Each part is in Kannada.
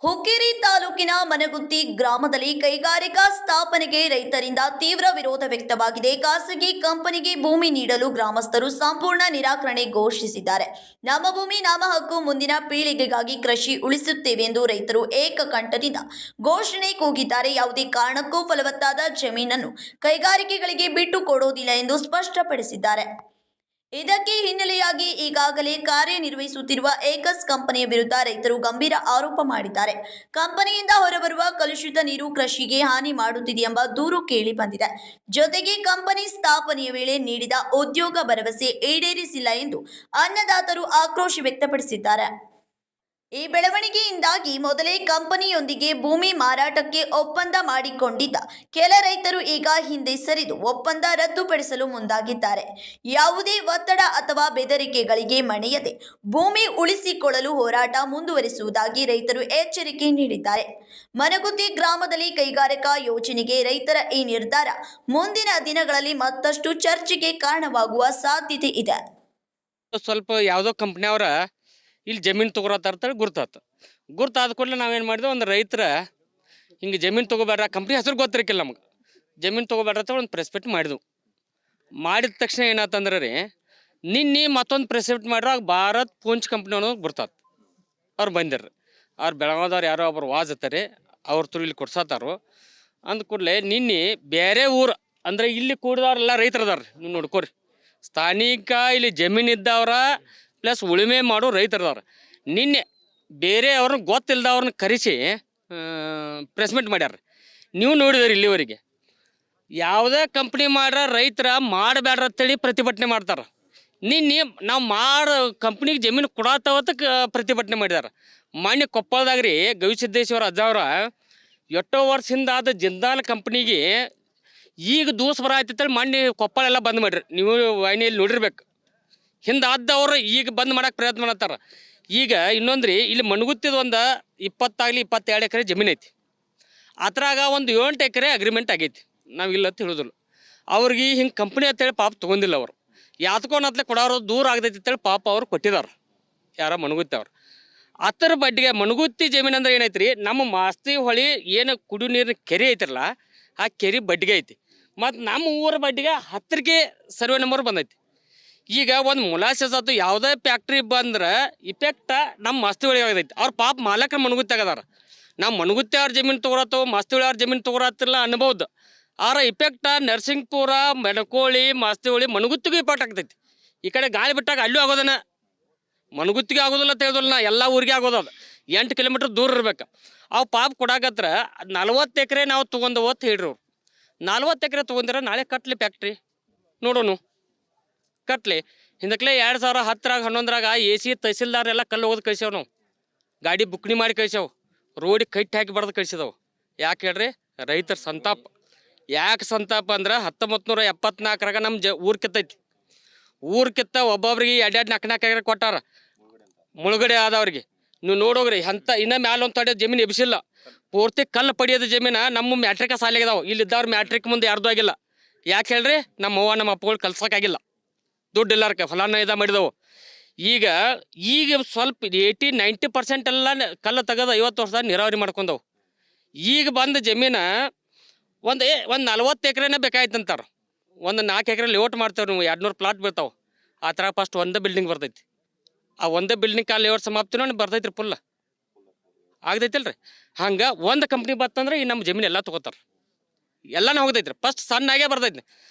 ಹುಕ್ಕೇರಿ ತಾಲೂಕಿನ ಮನಗುತ್ತಿ ಗ್ರಾಮದಲ್ಲಿ ಕೈಗಾರಿಕಾ ಸ್ಥಾಪನೆಗೆ ರೈತರಿಂದ ತೀವ್ರ ವಿರೋಧ ವ್ಯಕ್ತವಾಗಿದೆ. ಖಾಸಗಿ ಕಂಪನಿಗೆ ಭೂಮಿ ನೀಡಲು ಗ್ರಾಮಸ್ಥರು ಸಂಪೂರ್ಣ ನಿರಾಕರಣೆ ಘೋಷಿಸಿದ್ದಾರೆ. ನಮ್ಮ ಭೂಮಿ ನಮ್ಮ ಹಕ್ಕು, ಮುಂದಿನ ಪೀಳಿಗೆಗಾಗಿ ಕೃಷಿ ಉಳಿಸುತ್ತೇವೆ ಎಂದು ರೈತರು ಏಕಕಂಠದಿಂದ ಘೋಷಣೆ ಕೂಗಿದ್ದಾರೆ. ಯಾವುದೇ ಕಾರಣಕ್ಕೂ ಫಲವತ್ತಾದ ಜಮೀನನ್ನು ಕೈಗಾರಿಕೆಗಳಿಗೆ ಬಿಟ್ಟು ಕೊಡುವುದಿಲ್ಲ ಎಂದು ಸ್ಪಷ್ಟಪಡಿಸಿದ್ದಾರೆ. ಇದಕ್ಕೆ ಹಿನ್ನೆಲೆಯಾಗಿ ಈಗಾಗಲೇ ಕಾರ್ಯನಿರ್ವಹಿಸುತ್ತಿರುವ ಏಕಸ್ ಕಂಪನಿಯ ವಿರುದ್ಧ ರೈತರು ಗಂಭೀರ ಆರೋಪ ಮಾಡಿದ್ದಾರೆ. ಕಂಪನಿಯಿಂದ ಹೊರಬರುವ ಕಲುಷಿತ ನೀರು ಕೃಷಿಗೆ ಹಾನಿ ಮಾಡುತ್ತಿದೆ ಎಂಬ ದೂರು ಕೇಳಿ ಬಂದಿದೆ. ಜೊತೆಗೆ ಕಂಪನಿ ಸ್ಥಾಪನೆಯ ವೇಳೆ ನೀಡಿದ ಉದ್ಯೋಗ ಭರವಸೆ ಈಡೇರಿಸಿಲ್ಲ ಎಂದು ಅನ್ನದಾತರು ಆಕ್ರೋಶ ವ್ಯಕ್ತಪಡಿಸಿದ್ದಾರೆ. ಈ ಬೆಳವಣಿಗೆಯಿಂದಾಗಿ ಮೊದಲೇ ಕಂಪನಿಯೊಂದಿಗೆ ಭೂಮಿ ಮಾರಾಟಕ್ಕೆ ಒಪ್ಪಂದ ಮಾಡಿಕೊಂಡಿದ್ದ ಕೆಲ ರೈತರು ಈಗ ಹಿಂದೆ ಸರಿದು ಒಪ್ಪಂದ ರದ್ದುಪಡಿಸಲು ಮುಂದಾಗಿದ್ದಾರೆ. ಯಾವುದೇ ಒತ್ತಡ ಅಥವಾ ಬೆದರಿಕೆಗಳಿಗೆ ಮಣಿಯದೆ ಭೂಮಿ ಉಳಿಸಿಕೊಳ್ಳಲು ಹೋರಾಟ ಮುಂದುವರಿಸುವುದಾಗಿ ರೈತರು ಎಚ್ಚರಿಕೆ ನೀಡಿದ್ದಾರೆ. ಮನಗುತ್ತಿ ಗ್ರಾಮದಲ್ಲಿ ಕೈಗಾರಿಕಾ ಯೋಜನೆಗೆ ರೈತರ ಈ ನಿರ್ಧಾರ ಮುಂದಿನ ದಿನಗಳಲ್ಲಿ ಮತ್ತಷ್ಟು ಚರ್ಚೆಗೆ ಕಾರಣವಾಗುವ ಸಾಧ್ಯತೆ ಇದೆ. ಸ್ವಲ್ಪ ಯಾವುದೋ ಕಂಪ್ನಿಯವರ ಇಲ್ಲಿ ಜಮೀನು ತೊಗೊಳತ್ತಾರ ಗುರ್ತಾದ ಕೂಡಲೇ ನಾವೇನು ಮಾಡಿದ್ವಿ, ಒಂದು ರೈತರ ಹಿಂಗೆ ಜಮೀನು ತೊಗೋಬೇಡ್ರ, ಕಂಪ್ನಿ ಹೆಸರು ಗೊತ್ತಿರಕ್ಕಿಲ್ಲ ನಮಗೆ, ಜಮೀನು ತೊಗೋಬೇಡ್ರ ಅಂತ ಒಂದು ಪ್ರೆಸ್ ಮೀಟ್ ಮಾಡಿದ್ವು. ಮಾಡಿದ ತಕ್ಷಣ ಏನಾತಂದ್ರೆ ರೀ, ನಿನ್ನೆ ಮತ್ತೊಂದು ಪ್ರೆಸ್ ಮೀಟ್ ಮಾಡ್ರೆ ಆಗ ಭಾರತ್ ಪೂಂಚ್ ಕಂಪ್ನಿ ಅನ್ನೋದು ಗುರ್ತಾತು. ಅವ್ರು ಬಂದಿರ್ರಿ, ಅವ್ರು ಬೆಳಗಾವ್ದವ್ರು ಯಾರೋ ಒಬ್ರು ವಾಜ್ ಇರ್ತಾರೆ, ಅವ್ರ ತ್ರೂ ಇಲ್ಲಿ ಕೊಡ್ಸತ್ತಾರು. ಅಂದ ಕೂಡಲೇ ನಿನ್ನೆ ಬೇರೆ ಊರು ಅಂದರೆ ಇಲ್ಲಿ ಕೂಡಿದವ್ರೆಲ್ಲ ರೈತರು ಅದಾರ. ನೀವು ನೋಡ್ಕೋರಿ, ಸ್ಥಾನಿಕ ಇಲ್ಲಿ ಜಮೀನು ಇದ್ದವ್ರ ಪ್ಲಸ್ ಉಳುಮೆ ಮಾಡೋ ರೈತರದವ್ರು. ನಿನ್ನೆ ಬೇರೆ ಅವ್ರನ್ನ ಗೊತ್ತಿಲ್ಲದವ್ರನ್ನ ಕರೆಸಿ ಪ್ರೆಸ್ ಮೀಟ್ ಮಾಡ್ಯಾರ. ನೀವು ನೋಡಿದ್ರಿ ಇಲ್ಲಿವರೆಗೆ ಯಾವುದೇ ಕಂಪ್ನಿ ಮಾಡ್ರ ರೈತರ ಮಾಡಬೇಡ್ರ ಅಂತೇಳಿ ಪ್ರತಿಭಟನೆ ಮಾಡ್ತಾರೆ. ನಿನ್ನೆ ನಾವು ಕಂಪ್ನಿಗೆ ಜಮೀನು ಕೊಡತ್ತವತ್ತ ಪ್ರತಿಭಟನೆ ಮಾಡಿದಾರೆ. ಮಾನ್ಯ ಕೊಪ್ಪಳದಾಗ ರೀ ಗವಿಸಿದ್ದೇಶ್ವರ ಅಜ್ಜವ್ರ ಎಷ್ಟೋ ವರ್ಷದಿಂದ ಆದ ಜಿಂದಾಲ್ ಕಂಪ್ನಿಗೆ ಈಗ ದೂಸ ಬರ ಆಯ್ತಂತೇಳಿ ಮಾನ್ಯ ಕೊಪ್ಪಳ ಎಲ್ಲ ಬಂದ್ ಮಾಡಿರಿ. ನೀವು ವಾಹಿನಿಯಲ್ಲಿ ನೋಡಿರ್ಬೇಕು. ಹಿಂದೆ ಆದವ್ರು ಈಗ ಬಂದ್ ಮಾಡಕ್ಕೆ ಪ್ರಯತ್ನ ಮಾಡತ್ತಾರ. ಈಗ ಇನ್ನೊಂದ್ರಿ, ಇಲ್ಲಿ ಮಣಗುತ್ತಿದ ಒಂದು 20-22 ಎಕರೆ ಜಮೀನು ಐತಿ. ಅದ್ರಾಗ ಒಂದು 8 ಎಕರೆ ಅಗ್ರಿಮೆಂಟ್ ಆಗೈತಿ. ನಾವು ಇಲ್ಲ ಅಂತ ಹೇಳೋದಿಲ್ಲ. ಅವ್ರಿಗೆ ಹಿಂಗೆ ಕಂಪ್ನಿ ಅಂತೇಳಿ ಪಾಪ ತೊಗೊಂಡಿಲ್ಲ. ಅವರು ಯಾತ್ಕೊಂಡತ್ಲೆ ಕೊಡೋರು ದೂರ ಆಗದೈತಿ ಅಂತೇಳಿ ಪಾಪ ಅವ್ರು ಕೊಟ್ಟಿದ್ದಾರೆ. ಯಾರ ಮಣಗುತ್ತಿ ಅವ್ರು ಅದ್ರ ಬಡ್ಡಿಗೆ ಮಣಗುತ್ತಿ ಜಮೀನು ಅಂದ್ರೆ ಏನೈತಿ ರೀ, ನಮ್ಮ ಮಾಸ್ತಿ ಹೊಳಿ ಏನು ಕುಡಿಯೋ ನೀರಿನ ಕೆರೆ ಐತಿರಲ್ಲ, ಆ ಕೆರೆ ಬಡ್ಡಿಗೆ ಐತಿ. ಮತ್ತು ನಮ್ಮ ಊರ ಬಡ್ಡಿಗೆ 10ಕ್ಕೆ ಸರ್ವೆ ನಂಬರ್ ಬಂದೈತಿ. ಈಗ ಒಂದು ಮುಲಾಸಸ್ ಆಯ್ತು ಯಾವುದೇ ಫ್ಯಾಕ್ಟ್ರಿ ಬಂದ್ರೆ ಇಫೆಕ್ಟ ನಮ್ಮ ಮಸ್ತಿ ಹೊಳಿ ಆಗೈತಿ. ಅವ್ರ ಪಾಪ ಮಾಲಕರು ಮಣಗುತ್ತಿ ಆಗದಾರ. ನಾವು ಮಣಗುತ್ತಿ ಅವ್ರ ಜಮೀನು ತೊಗೊಳತ್ತವ, ಮಸ್ತಿ ಹೊಳಿ ಅವ್ರ ಜಮೀನು ತೊಗೊಳತ್ತಿಲ್ಲ ಅನ್ಬೋದು. ಆರ ಇಫೆಕ್ಟ ನರಸಿಂಗಪುರ, ಮೆಣಕೋಳಿ, ಮಸ್ತಿ ಹೊಳಿ, ಮಣಗುತ್ತಿಗೂ ಇಫೆಕ್ಟ್ ಆಗ್ತೈತಿ. ಈ ಕಡೆ ಗಾಳಿ ಬಿಟ್ಟಾಗ ಅಲ್ಲೂ ಆಗೋದನ್ನ, ಮಣಗುತ್ತಿಗೆ ಆಗೋದಿಲ್ಲ ಅಂತ ಹೇಳಿದ್ರಲ್ಲ, ಎಲ್ಲ ಊರಿಗೆ ಆಗೋದದು. 8 ಕಿಲೋಮೀಟ್ರ್ ದೂರ ಇರ್ಬೇಕು. ಅವು ಪಾಪ ಕೊಡಾಕತ್ರ 40 ಎಕರೆ ನಾವು ತೊಗೊಂಡು ಓದ್ ಹೇಳ್ರಿ. ಅವ್ರು 40 ಎಕರೆ ತೊಗೊಂಡಿರ ನಾಳೆ ಕಟ್ಲಿ ಫ್ಯಾಕ್ಟ್ರಿ ನೋಡೋನು ಕಟ್ಲಿ. ಹಿಂದಕ್ಲೆ 2010 11 AC ತಹಸೀಲ್ದಾರ್ ಎಲ್ಲ ಕಲ್ಲು ಹೋಗೋದು ಕಳಿಸ್ಯಾವ. ನಾವು ಗಾಡಿ ಬುಕ್ನಿ ಮಾಡಿ ಕಳಿಸ್ಯಾವ, ರೋಡಿಗೆ ಕಟ್ಟಿ ಹಾಕಿ ಬಡ್ದು ಕಳಿಸಿದವು. ಯಾಕೆ ಹೇಳ್ರಿ, ರೈತರ ಸಂತಾಪ. ಯಾಕೆ ಸಂತಾಪ ಅಂದ್ರೆ 1974 ನಮ್ಮ ಊರು ಕಿತ್ತೈತಿ. ಊರು ಕಿತ್ತ ಒಬ್ಬೊಬ್ರಿಗೆ 2-4 ಎಕರೆ ಕೊಟ್ಟಾರ ಮುಳುಗಡೆ ಆದವ್ರಿಗೆ. ನೀವು ನೋಡೋಗ್ರಿ, ಅಂಥ ಇನ್ನೂ ಮ್ಯಾಲೆ ಒಂದು ತಡೆ ಜಮೀನು ಎಬ್ಸಿಲ್ಲ. ಪೂರ್ತಿ ಕಲ್ಲು ಪಡಿಯೋದು ಜಮೀನು ನಮ್ಮ ಮ್ಯಾಟ್ರಿಕ ಸಾಲಿಗಿದಾವೆ. ಇಲ್ಲಿದ್ದವ್ರು ಮ್ಯಾಟ್ರಿಕ್ ಮುಂದೆ ಯಾರ್ದು ಆಗಿಲ್ಲ. ಯಾಕೆ ಹೇಳ್ರಿ, ನಮ್ಮ ಅವ್ವ ನಮ್ಮ ಅಪ್ಪಗಳು ಕಲ್ಸೋಕ್ಕಾಗಿಲ್ಲ, ದುಡ್ಡು ಇಲ್ಲಾರಕ್ಕೆ ಫಲಾನ ಇದ ಮಾಡಿದವು. ಈಗ ಸ್ವಲ್ಪ 80-90% ಎಲ್ಲ ಕಲ್ಲು ತೆಗೆದು 50 ವರ್ಷದಾಗ ನೀರಾವರಿ ಮಾಡ್ಕೊಂಡವು. ಈಗ ಬಂದ ಜಮೀನು ಒಂದು 40 ಎಕರೆನೇ ಬೇಕಾಯ್ತಂತಾರೆ. ಒಂದು 4 ಎಕರೆ ಲೇಔಟ್ ಮಾಡ್ತೇವೆ. ನೀವು 200 ಪ್ಲಾಟ್ ಬೀಳ್ತಾವೆ. ಆ ಥರ ಫಸ್ಟ್ ಒಂದೇ ಬಿಲ್ಡಿಂಗ್ ಬರ್ತೈತಿ. ಆ ಒಂದೇ ಬಿಲ್ಡಿಂಗ್ ಲೇಔಟ್ ಸಮಾಪ್ತಿನೋ ಬರ್ತೈತಿ ರೀ, ಫುಲ್ ಆಗ್ತೈತಿಲ್ರಿ. ಹಂಗೆ ಒಂದು ಕಂಪ್ನಿ ಬರ್ತಂದ್ರೆ ಈ ನಮ್ಮ ಜಮೀನು ಎಲ್ಲ ತೊಗೋತಾರೆ, ಎಲ್ಲನೂ ಹೋಗ್ತೈತ್ರಿ. ಫಸ್ಟ್ ಸಣ್ಣಾಗೇ ಬರ್ತೈತಿ.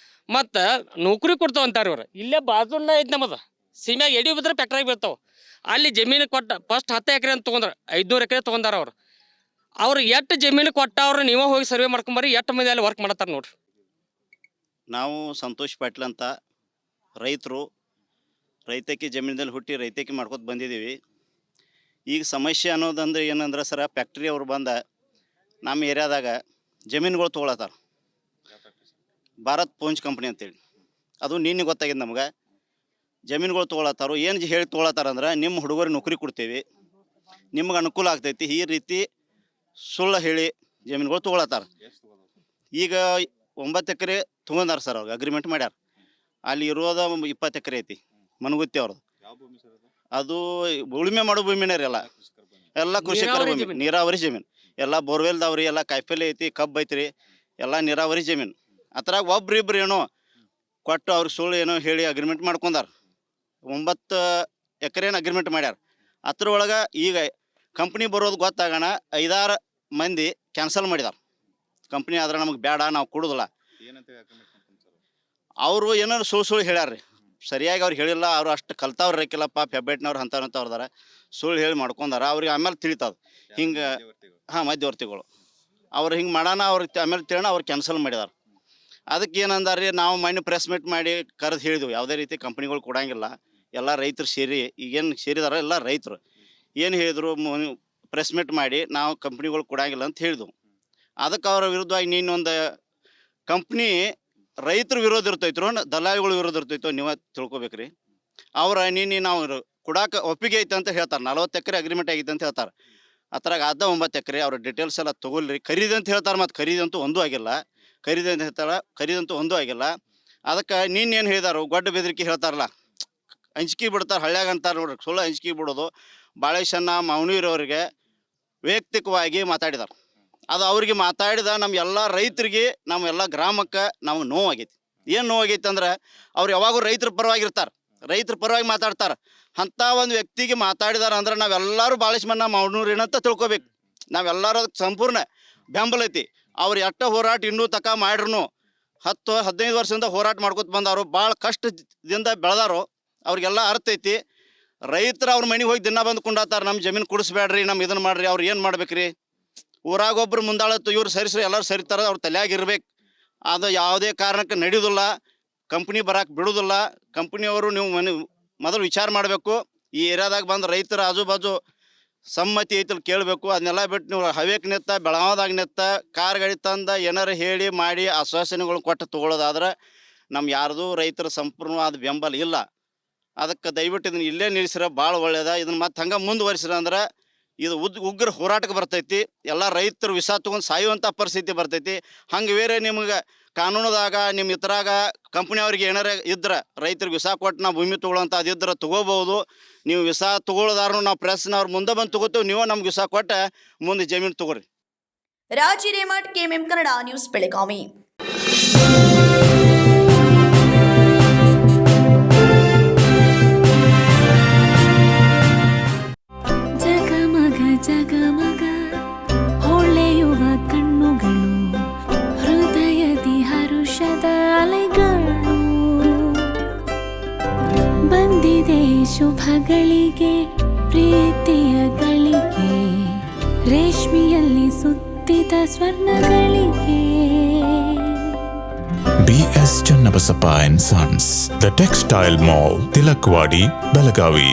ಮತ್ತು ನೌಕರಿ ಕೊಡ್ತಾವ ಅಂತಾರೆ ಇವ್ರು. ಇಲ್ಲೇ ಬಾಜುಲ್ಲ ಐತೆ ನಮ್ಮದು, ಸೀಮ್ಯಾಗ ಎಡಿ ಬಿದ್ರೆ ಫ್ಯಾಕ್ಟ್ರಿಗೆ ಬೀಳ್ತಾವೆ. ಅಲ್ಲಿ ಜಮೀನು ಕೊಟ್ಟ ಫಸ್ಟ್ 10 ಎಕರೆ ಅಂತ ತೊಗೊಂಡ್ರೆ 500 ಎಕರೆ ತೊಗೊಂಡಾರ ಅವ್ರು. ಅವ್ರು ಎಷ್ಟು ಜಮೀನು ಕೊಟ್ಟವ್ರು ನೀವೇ ಹೋಗಿ ಸರ್ವೆ ಮಾಡ್ಕೊಂಬರ್ರಿ, ಎಷ್ಟು ಮಂದಿ ಅಲ್ಲಿ ವರ್ಕ್ ಮಾಡತ್ತಾರೆ ನೋಡ್ರಿ. ನಾವು ಸಂತೋಷ್ ಪಾಟೀಲ್ ಅಂತ ರೈತರು, ರೈತಕಿ ಜಮೀನದಲ್ಲಿ ಹುಟ್ಟಿ ರೈತಕಿ ಮಾಡ್ಕೊತ ಬಂದಿದ್ದೀವಿ. ಈಗ ಸಮಸ್ಯೆ ಅನ್ನೋದಂದ್ರೆ ಏನಂದ್ರೆ ಸರ, ಫ್ಯಾಕ್ಟ್ರಿ ಅವ್ರು ಬಂದ ನಮ್ಮ ಏರಿಯಾದಾಗ ಜಮೀನುಗಳು ತೊಗೊಳತ್ತಾರ. ಭಾರತ್ ಪೂಂಚ್ ಕಂಪ್ನಿ ಅಂತೇಳಿ, ಅದು ನಿನ್ನೆ ಗೊತ್ತಾಗಿದೆ ನಮ್ಗೆ. ಜಮೀನುಗಳು ತೊಗೊಳತ್ತಾರು. ಏನು ಹೇಳಿ ತೊಗೊಳತ್ತಾರ ಅಂದ್ರೆ, ನಿಮ್ಮ ಹುಡುಗರಿಗೆ ನೌಕರಿ ಕೊಡ್ತೇವೆ, ನಿಮ್ಗೆ ಅನುಕೂಲ ಆಗ್ತೈತಿ, ಈ ರೀತಿ ಸುಳ್ಳು ಹೇಳಿ ಜಮೀನುಗಳು ತೊಗೊಳತ್ತಾರ. ಈಗ 9 ಎಕರೆ ತೊಗೊಂಡಾರ ಸರ್, ಅವ್ರಿಗೆ ಅಗ್ರಿಮೆಂಟ್ ಮಾಡ್ಯಾರ. ಅಲ್ಲಿ ಇರೋದ 20 ಎಕರೆ ಐತಿ ಮನಗುತ್ತಿ ಅವ್ರದ್ದು. ಅದು ಉಳುಮೆ ಮಾಡೋ ಭೂಮಿನೇ ರೀ, ಎಲ್ಲ ಎಲ್ಲ ಕೃಷಿಕರ ನೀರಾವರಿ ಭೂಮಿ, ಜಮೀನು. ನೀರಾವರಿ ಜಮೀನು ಎಲ್ಲ ಬೋರ್ವೆಲ್ದವ್ರಿ, ಎಲ್ಲ ಕಾಯಿಪಲ್ಲೆ ಐತಿ, ಕಬ್ಬು ಐತ್ರಿ, ಎಲ್ಲ ನೀರಾವರಿ ಜಮೀನು. ಅದ್ರಾಗ ಒಬ್ರಿಬ್ರು ಏನೋ ಕೊಟ್ಟು ಅವ್ರಿಗೆ ಸುಳ್ಳು ಏನೋ ಹೇಳಿ ಅಗ್ರಿಮೆಂಟ್ ಮಾಡ್ಕೊಂಡಾರ. 9 ಎಕರೆನ ಅಗ್ರಿಮೆಂಟ್ ಮಾಡ್ಯಾರ. ಅದ್ರೊಳಗೆ ಈಗ ಕಂಪ್ನಿ ಬರೋದು ಗೊತ್ತಾಗೋಣ 5-6 ಮಂದಿ ಕ್ಯಾನ್ಸಲ್ ಮಾಡಿದಾರೆ. ಕಂಪ್ನಿ ಆದ್ರೆ ನಮಗೆ ಬೇಡ, ನಾವು ಕೊಡೋದಿಲ್ಲ. ಅವರು ಏನಾರು ಸುಳ್ಳು ಹೇಳ್ಯಾರ್ರಿ, ಸರಿಯಾಗಿ ಅವ್ರು ಹೇಳಿಲ್ಲ. ಅವ್ರು ಅಷ್ಟು ಕಲ್ತವ್ರು ಇರಕ್ಕಿಲ್ಲಪ್ಪ, ಫೆಬ್ರೈಟ್ನವ್ರು ಅಂಥವ್ರದಾರ, ಸುಳ್ಳು ಹೇಳಿ ಮಾಡ್ಕೊಂಡಾರ. ಅವ್ರಿಗೆ ಆಮೇಲೆ ತಿಳಿತದ ಹಿಂಗೆ. ಮಧ್ಯವರ್ತಿಗಳು ಅವ್ರು ಹಿಂಗೆ ಮಾಡೋಣ, ಅವ್ರಿಗೆ ಆಮೇಲೆ ತಿಳೋಣ, ಅವ್ರು ಕ್ಯಾನ್ಸಲ್ ಮಾಡಿದಾರೆ. ಅದಕ್ಕೆ ಏನಂದಾರ್ರಿ, ನಾವು ಮನೆ ಪ್ರೆಸ್ ಮೀಟ್ ಮಾಡಿ ಕರೆದು ಹೇಳಿದ್ವಿ, ಯಾವುದೇ ರೀತಿ ಕಂಪ್ನಿಗಳು ಕೊಡಂಗಿಲ್ಲ, ಎಲ್ಲ ರೈತರು ಸೇರಿ, ಈಗೇನು ಸೇರಿದಾರ ಎಲ್ಲ ರೈತರು. ಏನು ಹೇಳಿದ್ರು, ಪ್ರೆಸ್ ಮೀಟ್ ಮಾಡಿ ನಾವು ಕಂಪ್ನಿಗಳು ಕೊಡಂಗಿಲ್ಲ ಅಂತ ಹೇಳಿದ್ವು. ಅದಕ್ಕೆ ಅವರ ವಿರುದ್ಧವಾಗಿ ನೀನೊಂದು ಕಂಪ್ನಿ ರೈತರ ವಿರೋಧ ಇರ್ತೈತ್ರೋ ದಲ್ಲಾಳಿಗಳ ವಿರೋಧ ಇರ್ತೈತೋ ನೀವು ತಿಳ್ಕೊಬೇಕ್ರಿ. ಅವ್ರ ನಾವು ಕೊಡಾಕ ಒಪ್ಪಿಗೆ ಐತೆ ಅಂತ ಹೇಳ್ತಾರೆ. 40 ಎಕರೆ ಅಗ್ರಿಮೆಂಟ್ ಆಗೈತೆ ಅಂತ ಹೇಳ್ತಾರೆ. ಅದ್ರಾಗ 9 ಎಕರೆ ಅವ್ರ ಡೀಟೇಲ್ಸ್ ಎಲ್ಲ ತೊಗೊಳ್ರಿ, ಖರೀದಿ ಅಂತ ಹೇಳ್ತಾರೆ. ಮತ್ತು ಖರೀದಂತೂ ಒಂದೂ ಆಗಿಲ್ಲ, ಖರೀದಿ ಅಂತ ಹೇಳ್ತಾಳೆ, ಖರೀದಂತೂ ಒಂದೂ ಆಗಿಲ್ಲ. ಅದಕ್ಕೆ ನೀನೇನು ಹೇಳಿದಾರು, ಗೊಡ್ಡ ಬೆದರಿಕೆ ಹೇಳ್ತಾರಲ್ಲ, ಅಂಜಿಕೆ ಬಿಡ್ತಾರೆ, ಹಳ್ಳ್ಯಾಗ ಅಂತಾರೆ ನೋಡ್ರಿ, ಸುಳ್ಳು ಅಂಜಿಕೆ ಬಿಡೋದು. ಬಾಳೇಶಣ್ಣ ಮಾವನೂರವ್ರಿಗೆ ವೈಯಕ್ತಿಕವಾಗಿ ಮಾತಾಡಿದಾರೆ. ಅದು ಅವ್ರಿಗೆ ಮಾತಾಡಿದ ನಮ್ಮ ಎಲ್ಲ ರೈತರಿಗೆ, ನಮ್ಮ ಎಲ್ಲ ಗ್ರಾಮಕ್ಕೆ ನಾವು ನೋವಾಗೈತಿ. ಏನು ನೋವಾಗೈತಿ ಅಂದ್ರೆ, ಅವ್ರು ಯಾವಾಗೂ ರೈತರ ಪರವಾಗಿರ್ತಾರೆ, ರೈತರ ಪರವಾಗಿ ಮಾತಾಡ್ತಾರೆ. ಅಂಥ ಒಂದು ವ್ಯಕ್ತಿಗೆ ಮಾತಾಡಿದಾರೆ ಅಂದ್ರೆ ನಾವೆಲ್ಲರೂ ಬಾಳೇಶಣ್ಣ ಮಾವನೂರೇನಂತ ತಿಳ್ಕೊಬೇಕು. ನಾವೆಲ್ಲರೂ ಅದಕ್ಕೆ ಸಂಪೂರ್ಣ ಬೆಂಬಲ ಐತಿ. ಅವ್ರು ಎಷ್ಟ ಹೋರಾಟ ಇನ್ನೂ ತಕ ಮಾಡ್ರು 10-15 ವರ್ಷದಿಂದ ಹೋರಾಟ ಮಾಡ್ಕೊತ ಬಂದವರು, ಭಾಳ ಕಷ್ಟದಿಂದ ಬೆಳೆದಾರು. ಅವ್ರಿಗೆಲ್ಲ ಅರ್ಥ ಐತಿ. ರೈತರು ಅವ್ರ ಮನೆಗೆ ಹೋಗಿ ದಿನ ಬಂದು ಕೊಂಡಾತಾರೆ, ನಮ್ಮ ಜಮೀನು ಕೊಡಿಸ್ಬೇಡ್ರಿ, ನಮ್ಮ ಇದನ್ನು ಮಾಡ್ರಿ. ಅವ್ರು ಏನು ಮಾಡ್ಬೇಕ್ರಿ? ಊರಾಗ ಒಬ್ರು ಮುಂದಾಳತ್ತು, ಇವ್ರು ಸರಿಸ್ರಿ, ಎಲ್ಲರೂ ಸರಿತಾರ, ಅವ್ರು ತಲೆಯಾಗಿರ್ಬೇಕು. ಅದು ಯಾವುದೇ ಕಾರಣಕ್ಕೆ ನಡೆಯೋದಿಲ್ಲ, ಕಂಪ್ನಿ ಬರಕ್ಕೆ ಬಿಡೋದಿಲ್ಲ. ಕಂಪ್ನಿಯವರು ನೀವು ಮೊದಲು ವಿಚಾರ ಮಾಡಬೇಕು. ಈ ಏರಿಯಾದಾಗ ಬಂದು ರೈತರ ಆಜು ಬಾಜು ಸಮ್ಮತಿ ಐತಲ್ಲಿ ಕೇಳಬೇಕು. ಅದನ್ನೆಲ್ಲ ಬಿಟ್ಟು ನೀವು ಹವೇಕ್ ನೆತ್ತ, ಬೆಳಗಾವದಾಗ ನೆತ್ತ, ಕಾರ್ ಗಾಡಿ ತಂದ ಏನಾರು ಹೇಳಿ ಮಾಡಿ ಆಶ್ವಾಸನೆಗಳು ಕೊಟ್ಟು ತೊಗೊಳೋದಾದ್ರೆ ನಮ್ಮ ಯಾರ್ದು ರೈತರ ಸಂಪೂರ್ಣವಾದ ಬೆಂಬಲ ಇಲ್ಲ. ಅದಕ್ಕೆ ದಯವಿಟ್ಟು ಇದನ್ನು ಇಲ್ಲೇ ನಿಲ್ಲಿಸಿರ ಭಾಳ ಒಳ್ಳೇದ. ಇದನ್ನು ಮತ್ತೆ ಹಂಗೆ ಮುಂದುವರಿಸಿರ ಅಂದ್ರೆ ಇದು ಉಗ್ರ ಹೋರಾಟಕ್ಕೆ ಬರ್ತೈತಿ. ಎಲ್ಲ ರೈತರು ವಿಷ ತೊಗೊಂಡು ಸಾಯುವಂಥ ಪರಿಸ್ಥಿತಿ ಬರ್ತೈತಿ. ಹಂಗೆ ಬೇರೆ ನಿಮ್ಗೆ ಕಾನೂನದಾಗ ನಿಮ್ಮ ಇತರಾಗ ಕಂಪ್ನಿಯವ್ರಿಗೆ ಏನಾರ ಇದ್ರೆ ರೈತರಿಗೆ ವಿಷ ಕೊಟ್ಟು ನಾವು ಭೂಮಿ ತೊಗೊಳ್ಳೋಂಥ ಅದಿದ್ರೆ ತೊಗೋಬೋದು. ನೀವು ವಿಷ ತೊಗೊಳ್ಳೋದಾರು ನಾವು ಪ್ರೆಸ್ನವ್ರು ಮುಂದೆ ಬಂದು ತೊಗೋತೀವಿ, ನೀವು ನಮ್ಗೆ ವಿಷ ಕೊಟ್ಟು ಮುಂದೆ ಜಮೀನು ತೊಗೊರಿ. ರಾಜಿ ರೇಮಠ್, ಕೆಎಂಎಂ ಕನ್ನಡ ನ್ಯೂಸ್, ಬೆಳಗಾವಿ. ಜಗಮಗ ಹೊಳೆಯುವ ಕಣ್ಣುಗಳು, ಹೃದಯದಿ ಹರುಷದ ಅಲೆಗಳು. ಬಂದಿದೆ ಶುಭಗಳಿಗೆ, ಪ್ರೀತಿಯ ಗಳಿಗೆ, ರೇಷ್ಮೆಯಲ್ಲಿ ಸುತ್ತಿದ ಸ್ವರ್ಣಗಳಿಗೆ. BS Channabasappa and Sons, The Textile Mall, Tilakvadi, Belagavi.